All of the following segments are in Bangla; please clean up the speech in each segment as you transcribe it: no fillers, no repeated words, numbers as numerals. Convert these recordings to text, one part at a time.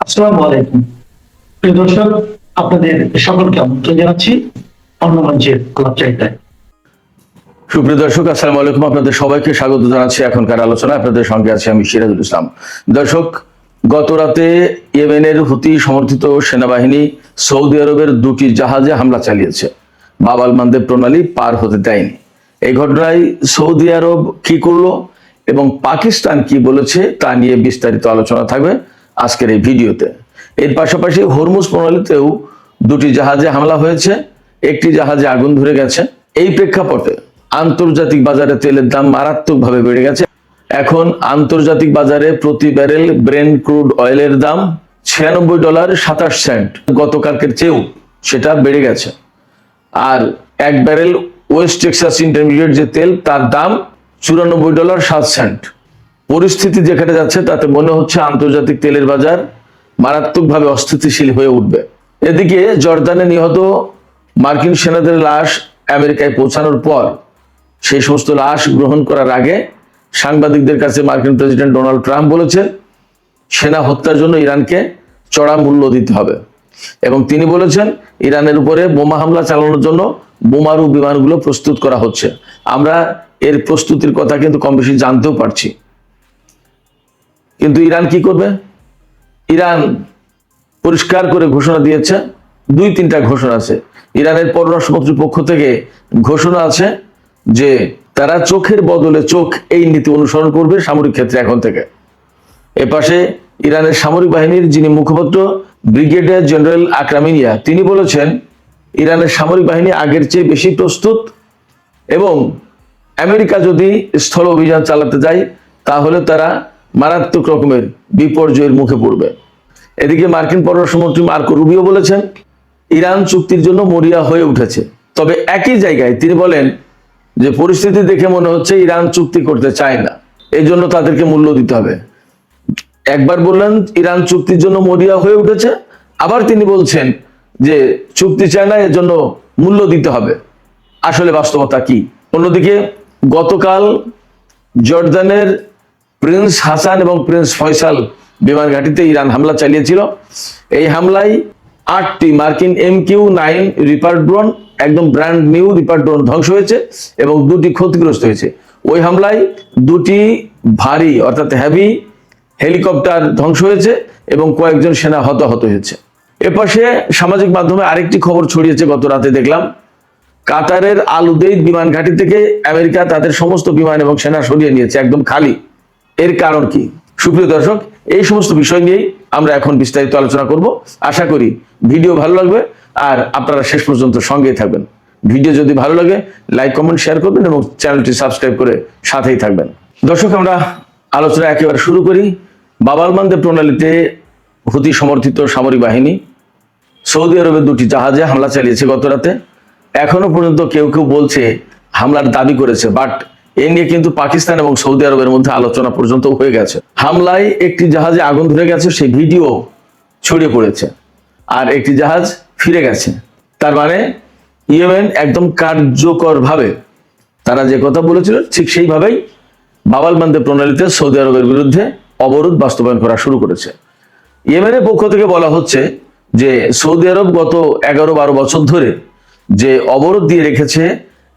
আসসালামু আলাইকুম প্রিয় দর্শক, আপনাদের সকলকে আমন্ত্রণ জানাচ্ছি অন্য মঞ্চের আলাপচারিতায়। সুপ্রিয় দর্শক, আসসালামু আলাইকুম। আপনাদের সবাইকে স্বাগত জানাচ্ছি এখনকার আলোচনা। আপনাদের সঙ্গে আছি আমি সিরাজুল ইসলাম। দর্শক, গত রাতে ইয়েমেনের হুতি সমর্থিত সেনাবাহিনী সৌদি আরবের দুটি জাহাজে হামলা চালিয়েছে। বাব আল মানদেব প্রণালী পার হতে দেয়নি। এই ঘটনায় সৌদি আরব কি করলো এবং পাকিস্তান কি বলেছে তা নিয়ে বিস্তারিত আলোচনা থাকবে আজকের এই ভিডিওতে। এর পাশাপাশি হরমুজ প্রণালীতেও দুটি জাহাজে হামলা হয়েছে, একটি জাহাজে আগুন ধরে গেছে। এই প্রেক্ষাপটে আন্তর্জাতিক বাজারে তেলের দাম মারাত্মকভাবে বেড়ে গেছে। এখন আন্তর্জাতিক বাজারে প্রতি ব্যারেল ব্রেন্ট ক্রুড অয়েলের দাম $96.27। গতকালকের চেয়েও সেটা বেড়ে গেছে। আর এক ব্যারেল ওয়েস্ট টেক্সাস ইন্টারমিডিয়েট যে তেল, তার দাম $94.07। পরিস্থিতি যেখানে যাচ্ছে তাতে মনে হচ্ছে আন্তর্জাতিক তেলের বাজার মারাত্মকভাবে অস্থিতিশীল হয়ে উঠবে। এদিকে জর্দানে নিহত মার্কিন সেনাদের লাশ আমেরিকায় পৌঁছানোর পর সেই সমস্ত লাশ গ্রহণ করার আগে সাংবাদিকদের কাছে মার্কিন প্রেসিডেন্ট ডোনাল্ড ট্রাম্প বলেছেন সেনা হত্যার জন্য ইরানকে চড়া মূল্য দিতে হবে এবং তিনি বলেছেন ইরানের উপরে বোমা হামলা চালানোর জন্য বোমারু বিমানগুলো প্রস্তুত করা হচ্ছে। আমরা এর প্রস্তুতির কথা কিন্তু কম বেশি জানতেও পারছি। কিন্তু ইরান কি করবে? ইরান পরিষ্কার করে ঘোষণা দিয়েছে, দুই তিনটা ঘোষণা আছে। ইরানের পররাষ্ট্রমন্ত্রীর পক্ষ থেকে ঘোষণা আছে যে তারা চোখের বদলে চোখ এই নীতি অনুসরণ করবে সামরিক ক্ষেত্রে এখন থেকে। এপাশে ইরানের সামরিক বাহিনীর যিনি মুখপাত্র ব্রিগেডিয়ার জেনারেল আকরামিনিয়া, তিনি বলেছেন ইরানের সামরিক বাহিনী আগের চেয়ে বেশি প্রস্তুত এবং আমেরিকা যদি স্থল অভিযান চালাতে যায় তাহলে তারা মারাত্মক রকমের বিপর্যয়ের মুখে পড়বে। এদিকে মার্কিন পররাষ্ট্রমন্ত্রী মার্কো রুবিও বলেছেন ইরান চুক্তির জন্য মরিয়া হয়ে উঠেছে। তবে একই জায়গায় তিনি বলেন যে পরিস্থিতি দেখে মনে হচ্ছে ইরান চুক্তি করতে চায় না, এই জন্য তাদেরকে মূল্য দিতে হবে। একবার বললেন ইরান চুক্তির জন্য মরিয়া হয়ে উঠেছে, আবার তিনি বলছেন যে চুক্তি চায় না, এর জন্য মূল্য দিতে হবে। আসলে বাস্তবতা কি? অন্যদিকে গতকাল জর্দানের প্রিন্স হাসান এবং প্রিন্স ফয়সাল বিমান ঘাঁটিতে ইরান হামলা চালিয়েছিল। এই হামলায় 8টি মার্কিন MQ-9 রিপার ড্রোন, একদম ব্র্যান্ড নিউ রিপার ড্রোন ধ্বংস হয়েছে এবং 2টি ক্ষতিগ্রস্ত হয়েছে। ওই হামলায় 2টি ভারী অর্থাৎ হেভি হেলিকপ্টার ধ্বংস হয়েছে এবং কয়েকজন সেনা হতাহত হয়েছে। এপাশে সামাজিক মাধ্যমে আরেকটি খবর ছড়িয়েছে গত রাতে দেখলাম, কাতারের আল উদেইদ বিমান ঘাঁটি থেকে আমেরিকা তাদের সমস্ত বিমান এবং সেনা সরিয়ে নিয়েছে, একদম খালি। এর কারণ কি? সুপ্রিয় দর্শক, এই সমস্ত বিষয় নিয়েই আমরা এখন বিস্তারিত আলোচনা করব। আশা করি ভিডিও ভালো লাগবে আর আপনারা শেষ পর্যন্ত সঙ্গেই থাকবেন। ভিডিও যদি ভালো লাগে লাইক কমেন্ট শেয়ার করবেন এবং চ্যানেলটি সাবস্ক্রাইব করে সাথেই থাকবেন। দর্শক, আমরা আলোচনা একেবারে শুরু করি। বাব আল মানদেব প্রণালীতে হুতি সমর্থিত সামরিক বাহিনী সৌদি আরবের দুটি জাহাজে হামলা চালিয়েছে গত রাতে। এখনো পর্যন্ত কেউ কেউ বলছে হামলার দাবি করেছে, বাট এ নিয়ে কিন্তু পাকিস্তান এবং সৌদি আরবের মধ্যে আলোচনা পর্যন্ত হয়ে গেছে। হামলায় একটি জাহাজে আগুন ধরে গেছে, সেই ভিডিও ছড়িয়ে পড়েছে, আর একটি জাহাজ ফিরে গেছে। তার মানে ইয়েমেন একদম কার্যকরভাবে তারা যে কথা বলেছিল ঠিক সেইভাবেই বাব আল মানদেব প্রণালীতে সৌদি আরবের বিরুদ্ধে অবরোধ বাস্তবায়ন করা শুরু করেছে। ইয়েমেনের পক্ষ থেকে বলা হচ্ছে যে সৌদি আরব গত 11-12 বছর ধরে যে অবরোধ দিয়ে রেখেছে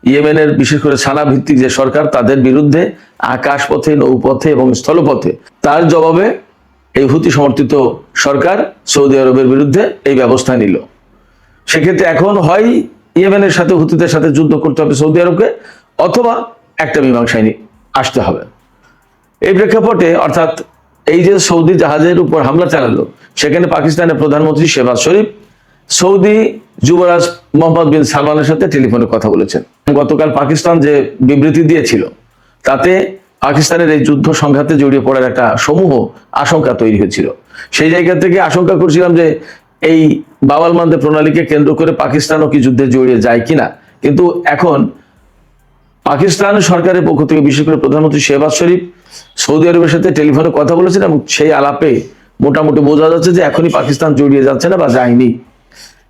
ইয়েমেনের বিশেষ করে সানা ভিত্তিক যে সরকার, তাদের বিরুদ্ধে আকাশপথে, নৌপথে এবং স্থলপথে, তার জবাবে এই হুতি সমর্থিত সরকার সৌদি আরবের বিরুদ্ধে এই ব্যবস্থা নিল। সেক্ষেত্রে এখন হয় ইয়েমেনের সাথে হুতিদের সাথে যুদ্ধ করতে হবে সৌদি আরবকে, অথবা একটা মীমাংসায় আসতে হবে। এই প্রেক্ষাপটে অর্থাৎ এই যে সৌদি জাহাজের উপর হামলা চালালো, সেখানে পাকিস্তানের প্রধানমন্ত্রী শেহবাজ শরীফ সৌদি যুবরাজ মোহাম্মদ বিন সালমানের সাথে টেলিফোনে কথা বলেছেন। গতকাল পাকিস্তান যে বিবৃতি দিয়েছিল তাতে পাকিস্তানের এই যুদ্ধ সংঘাতে জড়িয়ে পড়ার একটা সমূহ আশঙ্কা তৈরি হয়েছিল। সেই জায়গা থেকে আশঙ্কা করছিলাম যে এই বাব আল মানদেব প্রণালীকে কেন্দ্র করে পাকিস্তানও কি যুদ্ধে জড়িয়ে যায় কিনা। কিন্তু এখন পাকিস্তান সরকারের পক্ষ থেকে বিশেষ করে প্রধানমন্ত্রী শেহবাজ শরীফ সৌদি আরবের সাথে টেলিফোনে কথা বলেছেন এবং সেই আলাপে মোটামুটি বোঝা যাচ্ছে যে এখনই পাকিস্তান জড়িয়ে যাচ্ছে না বা যায়নি।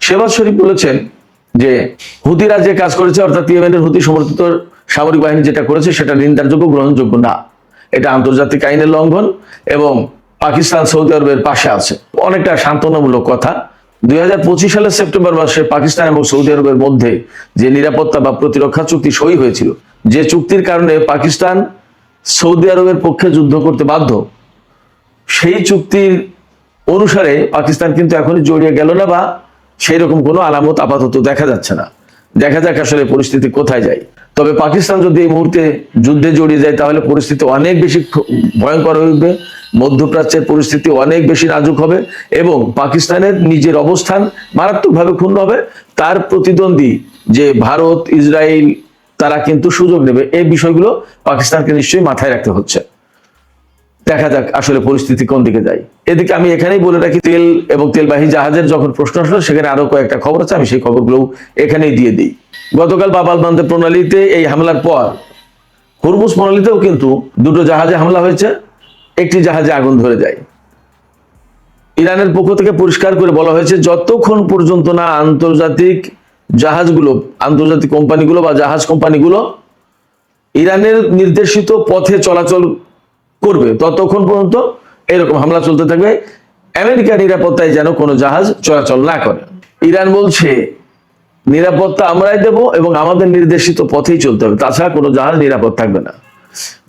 শেহবাজ শরীফ বলেছেন যে হুতিরা যে কাজ করেছে, অর্থাৎ ইয়েমেনের হুতি সমর্থিত সামরিক বাহিনী যেটা করেছে সেটা নিন্দারযোগ্য, গ্রহণযোগ্য না। এটা আন্তর্জাতিক আইনের লঙ্ঘন এবং পাকিস্তান সৌদি আরবের পাশে আছে। অনেকটা সান্ত্বনামূলক কথা। 2025 সালের সেপ্টেম্বর মাসে পাকিস্তান এবং সৌদি আরবের মধ্যে যে নিরাপত্তা বা প্রতিরক্ষা চুক্তি সই হয়েছিল, যে চুক্তির কারণে পাকিস্তান সৌদি আরবের পক্ষে যুদ্ধ করতে বাধ্য, সেই চুক্তির অনুসারে পাকিস্তান কিন্তু এখনই জড়িয়ে গেল না, বা সেই রকম কোনো আলামত আপাতত দেখা যাচ্ছে না। দেখা যাক আসলে পরিস্থিতি কোথায় যায়। তবে পাকিস্তান যদি এই মুহূর্তে যুদ্ধে জড়িয়ে যায় তাহলে পরিস্থিতি অনেক বেশি ভয়ঙ্কর হয়ে উঠবে, মধ্যপ্রাচ্যের পরিস্থিতি অনেক বেশি নাজুক হবে এবং পাকিস্তানের নিজের অবস্থান মারাত্মকভাবে ক্ষুণ্ণ হবে। তার প্রতিদ্বন্দ্বী যে ভারত, ইসরায়েল, তারা কিন্তু সুযোগ নেবে। এই বিষয়গুলো পাকিস্তানকে নিশ্চয়ই মাথায় রাখতে হচ্ছে। দেখা যাক আসলে পরিস্থিতি কোন দিকে যায়। এদিকে আমি এখানেই বলে রাখি, তেল এবং তেলবাহী জাহাজের যখন প্রশ্ন আসলো, সেখানে আরো কয়েকটা খবর আছে, আমি সেই খবরগুলো এখানেই দিয়ে দিই। গতকাল বাব আল মানদেব প্রণালীতে এই হামলার পর হরমুজ প্রণালীতেও কিন্তু দুটো জাহাজে হামলা হয়েছে, একটি জাহাজে আগুন ধরে যায়। ইরানের পক্ষ থেকে পরিষ্কার করে বলা হয়েছে, যতক্ষণ পর্যন্ত না আন্তর্জাতিক জাহাজগুলো, আন্তর্জাতিক কোম্পানিগুলো বা জাহাজ কোম্পানিগুলো ইরানের নির্দেশিত পথে চলাচল করবে, ততক্ষণ পর্যন্ত এরকম হামলা চলতে থাকবে। আমেরিকার নিরাপত্তায় যেন কোনো জাহাজ চলাচল না করে। ইরান বলছে, নিরাপত্তা আমরাই দেব এবং আমাদের নির্দেশিত পথেই চলতে হবে, তাছাড়া কোনো জাহাজ নিরাপদ থাকবে না।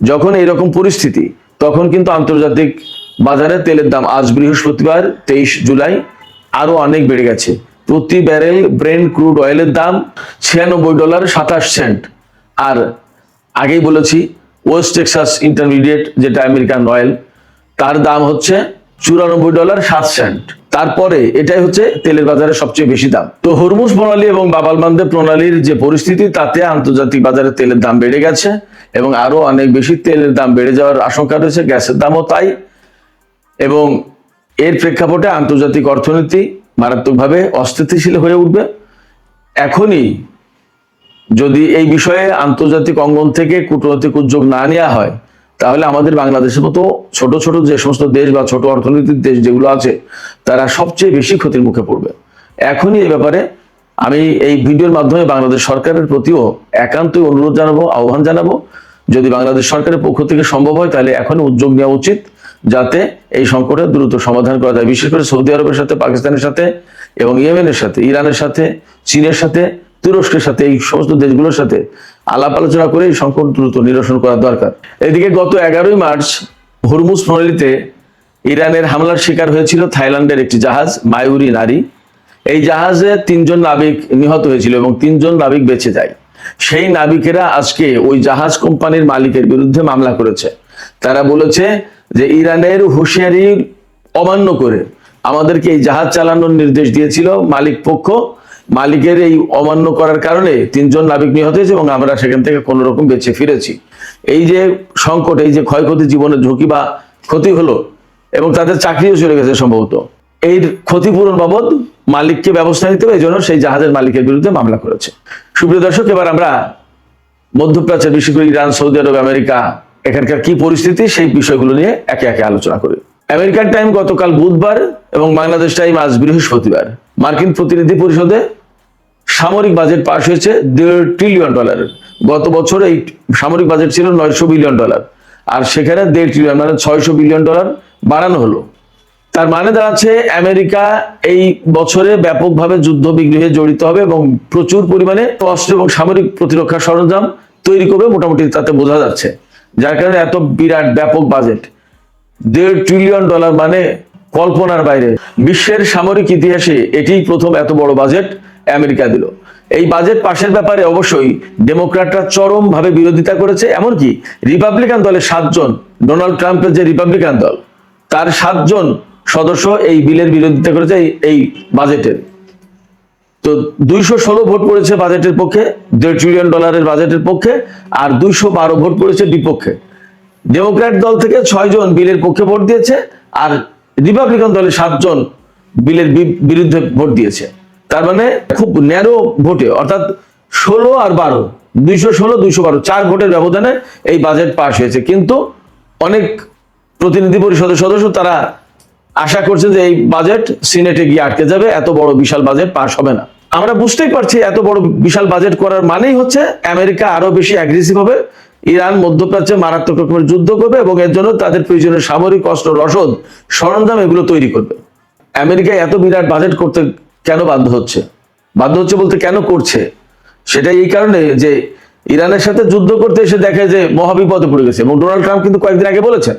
যখন এইরকম পরিস্থিতি, তখন কিন্তু আন্তর্জাতিক বাজারে তেলের দাম আজ বৃহস্পতিবার 23 জুলাই আরো অনেক বেড়ে গেছে। প্রতি ব্যারেল ব্রেন্ট ক্রুড অয়েলের দাম $96.27। আর আগেই বলেছি, ওয়েস্ট টেক্সাস ইন্টারমিডিয়েট, যেটা আমেরিকান অয়েল, তার দাম হচ্ছে $94.07। তারপরে এটাই হচ্ছে তেলের বাজারে সবচেয়ে বেশি দাম। তো হরমুজ প্রণালী এবং বাব আল মানদেব প্রণালীর যে পরিস্থিতি, তাতে আন্তর্জাতিক বাজারে তেলের দাম বেড়ে গেছে এবং আরো অনেক বেশি তেলের দাম বেড়ে যাওয়ার আশঙ্কা রয়েছে। গ্যাসের দামও তাই। এবং এর প্রেক্ষাপটে আন্তর্জাতিক অর্থনীতি মারাত্মকভাবে অস্থিতিশীল হয়ে উঠবে। এখনই যদি এই বিষয়ে আন্তর্জাতিক অঙ্গন থেকে কূটনৈতিক উদ্যোগ না নেওয়া হয়, তাহলে আমাদের বাংলাদেশের মতো ছোট ছোট যে সমস্ত দেশ বা ছোট অর্থনীতির দেশ যেগুলো আছে, তারা সবচেয়ে বেশি ক্ষতির মুখে পড়বে। এখনই এই ব্যাপারে আমি এই ভিডিওর মাধ্যমে বাংলাদেশ সরকারের প্রতিও একান্তই অনুরোধ জানাবো, আহ্বান জানাবো, যদি বাংলাদেশ সরকারের পক্ষ থেকে সম্ভব হয় তাহলে এখনই উদ্যোগ নেওয়া উচিত, যাতে এই সংকটের দ্রুত সমাধান করা যায়। বিশেষ করে সৌদি আরবের সাথে, পাকিস্তানের সাথে এবং ইয়েমেনের সাথে, ইরানের সাথে, চীনের সাথে, তুরস্কের সাথে, এই সমস্ত দেশগুলোর সাথে আলাপ আলোচনা করে এই সংকট দ্রুত নিরসন করা দরকার। এদিকে গত 11 মার্চ হরমুজ প্রণালীতে ইরানের হামলার শিকার হয়েছিল থাইল্যান্ডের একটি জাহাজ মায়ুরি নারী। এই জাহাজে 3 জন নাবিক নিহত হয়েছিল এবং 3 জন নাবিক বেঁচে যায়। সেই নাবিকেরা আজকে ওই জাহাজ কোম্পানির মালিকের বিরুদ্ধে মামলা করেছে। তারা বলেছে যে ইরানের হুঁশিয়ারি অমান্য করে আমাদেরকে এই জাহাজ চালানোর নির্দেশ দিয়েছিল মালিক পক্ষ। মালিকের এই অমান্য করার কারণে 3 জন নাবিক নিহত হয়েছে এবং আমরা সেখান থেকে কোনো রকম বেঁচে ফিরেছি। এই যে সংকট, এই যে ক্ষয়ক্ষতি, জীবনের ঝুঁকি বা ক্ষতি হলো এবং তাদের চাকরিও চলে গেছে সম্ভবত, এই ক্ষতিপূরণ বাবদ মালিককে ব্যবস্থা নিতে হবে, এই জন্য সেই জাহাজের মালিকের বিরুদ্ধে মামলা করেছে। সুপ্রিয় দর্শক, এবার আমরা মধ্যপ্রাচ্যের, বিশেষ করে ইরান, সৌদি আরব, আমেরিকা, এখানকার কি পরিস্থিতি, সেই বিষয়গুলো নিয়ে একে একে আলোচনা করি। আমেরিকান টাইম গতকাল বুধবার এবং বাংলাদেশ টাইম আজ বৃহস্পতিবার মার্কিন প্রতিনিধি পরিষদে সামরিক বাজেট পাশ হয়েছে $1.5 ট্রিলিয়ন। গত বছর এই সামরিক বাজেট ছিল $900 বিলিয়ন, আর সেখানে $1.5 ট্রিলিয়ন মানে $600 বিলিয়ন বাড়ানো হলো। তার মানে দাঁড়াচ্ছে আমেরিকা এই বছরে ব্যাপকভাবে যুদ্ধ বিগ্রহে জড়িত হবে এবং প্রচুর পরিমাণে অস্ত্র এবং সামরিক প্রতিরক্ষা সরঞ্জাম তৈরি করবে, মোটামুটি তাতে বোঝা যাচ্ছে। যার কারণে এত বিরাট ব্যাপক বাজেট, $1.5 ট্রিলিয়ন মানে কল্পনার বাইরে। বিশ্বের সামরিক ইতিহাসে এটিই প্রথম এত বড় বাজেট আমেরিকা দিল। এই বাজেট পাশের ব্যাপারে অবশ্যই ডেমোক্র্যাটরা চরমভাবে বিরোধিতা করেছে। এমনকি রিপাবলিকান দলের 7 জন, ডোনাল্ড ট্রাম্পের যে রিপাবলিকান দল, তার 7 জন সদস্য এই বিলের বিরোধিতা করেছে, এই বাজেটের। তো 216 ভোট পড়েছে বাজেটের পক্ষে, $1.5 ট্রিলিয়ন বাজেটের পক্ষে, আর 212 ভোট পড়েছে বিপক্ষে। ডেমোক্র্যাট দল থেকে 6 জন বিলের পক্ষে ভোট দিয়েছে আর রিপাবলিকান দলের 7 জন বিলের বিরুদ্ধে ভোট দিয়েছে। তার মানে খুব ন্যারো ভোটে, অর্থাৎ 16 আর 12, 216, 212, 4 ভোটের ব্যবধানে এই বাজেট পাশ হয়েছে। কিন্তু অনেক প্রতিনিধি পরিষদের সদস্য তারা আশা করছেন যে এই বাজেট সিনেটে গিয়ে আটকে যাবে, এত বড় বিশাল বাজেট পাশ হবে না। আমরা বুঝতেই পারছি এত বড় বিশাল বাজেট করার মানেই হচ্ছে আমেরিকা আরো বেশি অ্যাগ্রেসিভ হবে ইরান মধ্যপ্রাচ্যে মারাত্মক রকমের যুদ্ধ করবে এবং এর জন্য তাদের প্রয়োজনীয় সামরিক অস্ত্র রসদ সরঞ্জাম এগুলো তৈরি করবে। আমেরিকা এত বিরাট বাজেট করতে কেন বাধ্য হচ্ছে বলতে কেন করছে, সেটা এই কারণে যে ইরানের সাথে যুদ্ধ করতে এসে দেখে যে মহাবিপদে পড়ে গেছে। এবং ডোনাল্ড ট্রাম্প কিন্তু কয়েকদিন আগে বলেছেন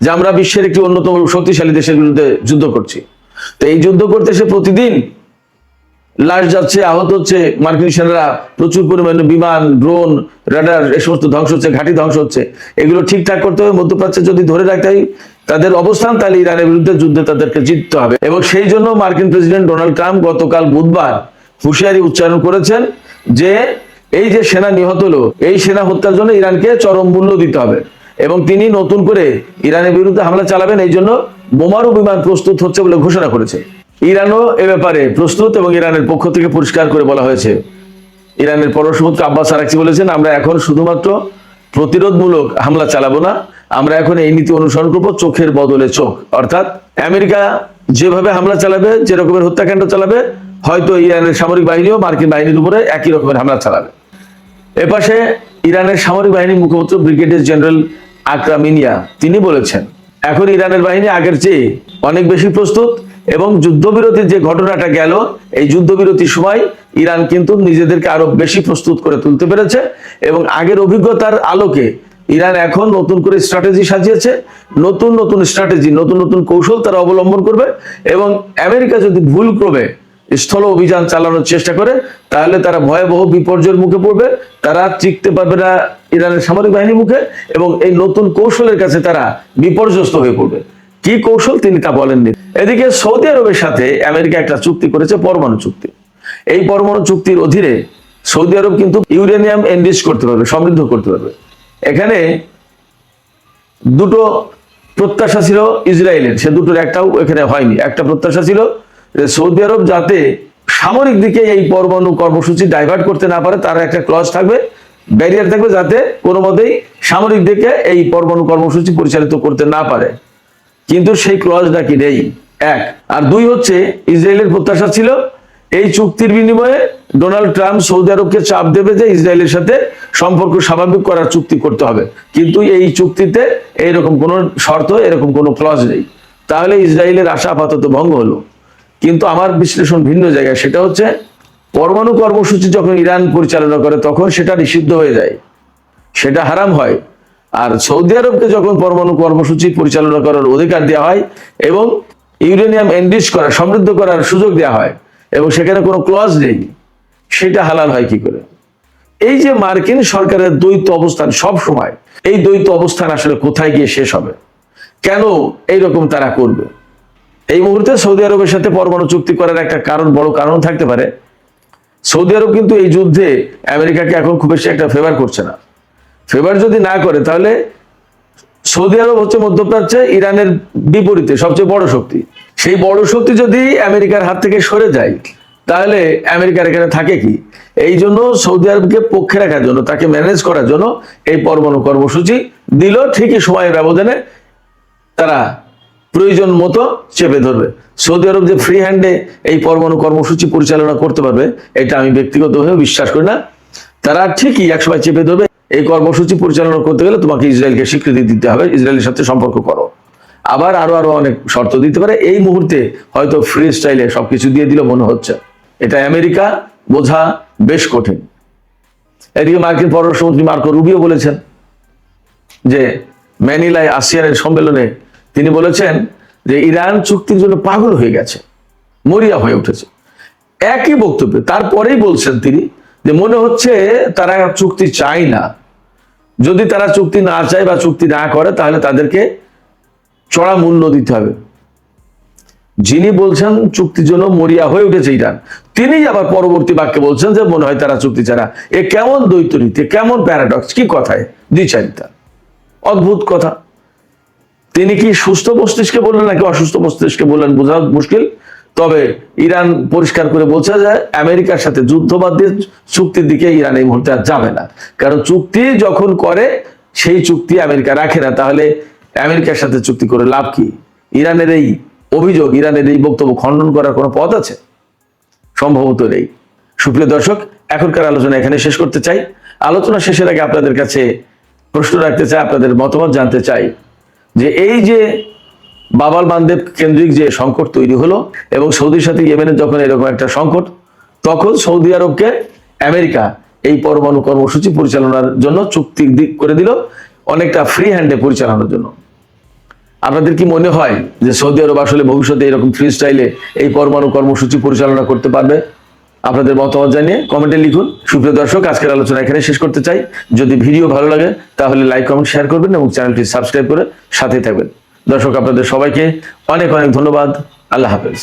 যে আমরা বিশ্বের একটি অন্যতম শক্তিশালী দেশের বিরুদ্ধে যুদ্ধ করছি। তো এই যুদ্ধ করতে এসে প্রতিদিন লাশ যাচ্ছে, আহত হচ্ছে, মার্কিন সেনারা প্রচুর পরিমাণে বিমান, ড্রোন, রাডার এই সমস্ত ধ্বংস হচ্ছে, ঘাঁটি ধ্বংস হচ্ছে। এগুলো ঠিকঠাক করতে হবে। মধ্যপ্রাচ্যে যদি ধরে রাখতে হয় তাদের অবস্থান, তাহলে ইরানের বিরুদ্ধে যুদ্ধে তাদেরকে জিততে হবে। এবং সেই জন্য মার্কিন প্রেসিডেন্ট ডোনাল্ড ট্রাম্প গতকাল বুধবার হুঁশিয়ারি উচ্চারণ করেছেন যে এই যে সেনা নিহত হলো, এই সেনা হত্যার জন্য ইরানকে চরম মূল্য দিতে হবে এবং তিনি নতুন করে ইরানের বিরুদ্ধে হামলা চালাবেন। এই জন্য বোমারু বিমান প্রস্তুত হচ্ছে বলে ঘোষণা করেছে। ইরানও এ ব্যাপারে প্রস্তুত এবং ইরানের পক্ষ থেকে পরিষ্কার করে বলা হয়েছে। ইরানের পররাষ্ট্রমন্ত্রী আব্বাস আরাকচি বলেছেন, আমরা এখন শুধুমাত্র প্রতিরোধমূলক হামলা চালাবো না, আমরা এখন এই নীতি অনুসরণ করবো চোখের বদলে চোখ। অর্থাৎ আমেরিকা যেভাবে হামলা চালাবে, যে রকমের হত্যাকাণ্ড চালাবে, হয়তো ইরানের সামরিক বাহিনীও মার্কিন বাহিনীর উপরে একই রকমের হামলা চালাবে। এপাশে ইরানের সামরিক বাহিনীর মুখপাত্র ব্রিগেডিয়ার জেনারেল আকরামিনিয়া তিনি বলেছেন, এখন ইরানের বাহিনী আগের চেয়ে অনেক বেশি প্রস্তুত এবং যুদ্ধবিরতির যে ঘটনাটা গেল, এই যুদ্ধবিরতির সময় ইরান কিন্তু নিজেদেরকে আরো বেশি প্রস্তুত করে তুলতে পেরেছে এবং আগের অভিজ্ঞতার আলোকে ইরান এখন নতুন করে স্ট্র্যাটেজি সাজিয়েছে। নতুন নতুন স্ট্র্যাটেজি, নতুন নতুন কৌশল তারা অবলম্বন করবে এবং আমেরিকা যদি ভুলক্রমে স্থল অভিযান চালানোর চেষ্টা করে তাহলে তারা ভয়াবহ বিপর্যয়ের মুখে পড়বে। তারা টিকতে পারবে না ইরানের সামরিক বাহিনীর মুখে এবং এই নতুন কৌশলের কাছে তারা বিপর্যস্ত হয়ে পড়বে। কি কৌশল তিনি তা বলেননি। এদিকে সৌদি আরবের সাথে আমেরিকা একটা চুক্তি করেছে, পরমাণু চুক্তি। এই পরমাণু চুক্তির অধীনে সৌদি আরব কিন্তু ইউরেনিয়াম এনরিচ করতে পারবে, সমৃদ্ধ করতে পারবে। এখানে দুটো প্রত্যাশা ছিল ইসরায়েলের, সে দুটোর একটাও এখানে হয়নি। একটা প্রত্যাশা ছিল যে সৌদি আরব যাতে সামরিক দিকে এই পরমাণু কর্মসূচি ডাইভার্ট করতে না পারে, তার একটা ক্লজ থাকবে, ব্যারিয়ার থাকবে, যাতে কোনো মতেই সামরিক দিকে এই পরমাণু কর্মসূচি পরিচালিত করতে না পারে। কিন্তু সেই ক্লজ নাকি নেই, এক। আর দুই হচ্ছে ইসরায়েলের প্রত্যাশা ছিল এই চুক্তির বিনিময়ে ডোনাল্ড ট্রাম্প সৌদি আরবকে চাপ দেবে যে ইসরায়েলের সাথে সম্পর্ক স্বাভাবিক করার চুক্তি করতে হবে। কিন্তু এই চুক্তিতে এইরকম কোনো শর্ত, এরকম কোনো ক্লজ নেই। তাহলে ইসরায়েলের আশা আপাতত ভঙ্গ হলো। কিন্তু আমার বিশ্লেষণ ভিন্ন জায়গায়, সেটা হচ্ছে পরমাণু কর্মসূচি যখন ইরান পরিচালনা করে তখন সেটা নিষিদ্ধ হয়ে যায়, সেটা হারাম হয়। আর সৌদি আরবকে যখন পরমাণু কর্মসূচি পরিচালনা করার অধিকার দেওয়া হয় এবং ইউরেনিয়াম এনরিচ করা, সমৃদ্ধ করার সুযোগ দেওয়া হয় এবং সেখানে কোনো ক্লজ নেই, সেটা হালাল হয় কি করে? এই যে মার্কিন সরকারের দ্বৈত অবস্থান, সব সময় এই দ্বৈত অবস্থান আসলে কোথায় গিয়ে শেষ হবে? কেন এইরকম তারা করবে? এই মুহূর্তে সৌদি আরবের সাথে পরমাণু চুক্তি করার একটা কারণ, বড় কারণ থাকতে পারে, সৌদি আরব কিন্তু এই যুদ্ধে আমেরিকাকে এখন খুব বেশি একটা ফেভার করছে না। ফেভার যদি না করে তাহলে সৌদি আরব হচ্ছে মধ্যপ্রাচ্যে ইরানের বিপরীতে সবচেয়ে বড় শক্তি। সেই বড় শক্তি যদি আমেরিকার হাত থেকে সরে যায় তাহলে আমেরিকার এখানে থাকে কি? এই জন্য সৌদি আরবকে পক্ষে রাখার জন্য, তাকে ম্যানেজ করার জন্য এই পরমাণু কর্মসূচি দিল। ঠিকই সময়ের ব্যবধানে তারা প্রয়োজন মতো চেপে ধরবে। সৌদি আরব যে ফ্রি হ্যান্ডে এই পরমাণু কর্মসূচি পরিচালনা করতে পারবে এটা আমি ব্যক্তিগতভাবে বিশ্বাস করি না। তারা ঠিকই একসময় চেপে ধরবে, এই কর্মসূচি পরিচালনা করতে গেলে তোমাকে ইসরায়েলকে স্বীকৃতি দিতে হবে, ইসরায়েলের সাথে সম্পর্ক করো, আবার আরো অনেক শর্ত দিতে পারে। এই মুহূর্তে হয়তো ফ্রি স্টাইলে সবকিছু দিয়ে দিল মনে হচ্ছে। এটা আমেরিকা বোঝা বেশ কঠিন। এদিকে মার্কিন পররাষ্ট্রমন্ত্রী মার্কো রুবিও বলেছেন যে ম্যানিলায় আসিয়ানের সম্মেলনে তিনি বলেছেন যে ইরান চুক্তির জন্য পাগল হয়ে গেছে, মরিয়া হয়ে উঠেছে। একই বক্তব্যে তারপরেই বলছেন তিনি যে মনে হচ্ছে তারা চুক্তি চায় না। যদি তারা চুক্তি না চায় বা চুক্তি না করে তাহলে তাদেরকে চড়া মূল্য দিতে হবে। যিনি বলছেন চুক্তির জন্য মরিয়া হয়ে উঠেছে ইরান, তিনি আবার পরবর্তী বাক্যে বলছেন যে মনে হয় তারা চুক্তি ছাড়া। এ কেমন দ্বৈত নীতি, কেমন প্যারাডক্স, কি কথায় দ্বিচারিতা, অদ্ভুত কথা। তিনি কি সুস্থ মস্তিষ্কে বললেন নাকি অসুস্থ মস্তিষ্কে বললেন বোঝা মুশকিল। তবে ইরান পরিষ্কার করে বলছে যে আমেরিকার সাথে যুদ্ধবাদের চুক্তির দিকে ইরান এই মুহূর্তে আর যাবে না। কারণ চুক্তি যখন করে সেই চুক্তি আমেরিকা রাখে না, তাহলে আমেরিকার সাথে চুক্তি করে লাভ কি? ইরানের এই অভিযোগ, ইরানের এই বক্তব্য খণ্ডন করার কোনো পথ আছে? সম্ভবত নেই। সুপ্রিয় দর্শক, এখনকার আলোচনা এখানে শেষ করতে চাই। আলোচনা শেষের আগে আপনাদের কাছে প্রশ্ন রাখতে চাই, আপনাদের মতামত জানতে চাই যে এই যে বাবাল মানদেব কেন্দ্রিক যে সংকট তৈরি হলো এবং সৌদির সাথে ইয়েমেনের যখন এরকম একটা সংকট, তখন সৌদি আরবকে আমেরিকা এই পরমাণু কর্মসূচি পরিচালনার জন্য চুক্তি করে দিল, অনেকটা ফ্রি হ্যান্ডে পরিচালনার জন্য। আপনাদের কি মনে হয় যে সৌদি আরব আসলে ভবিষ্যতে এরকম ফ্রি স্টাইলে এই পরমাণু কর্মসূচি পরিচালনা করতে পারবে? আপনাদের মতামত জানিয়ে কমেন্টে লিখুন। সুপ্রিয় দর্শক, আজকের আলোচনা এখানে শেষ করতে চাই। যদি ভিডিও ভালো লাগে তাহলে লাইক, কমেন্ট, শেয়ার করবেন এবং চ্যানেলটি সাবস্ক্রাইব করে সাথেই থাকবেন। দর্শক, আপনাদের সবাইকে অনেক অনেক ধন্যবাদ। আল্লাহ হাফেজ।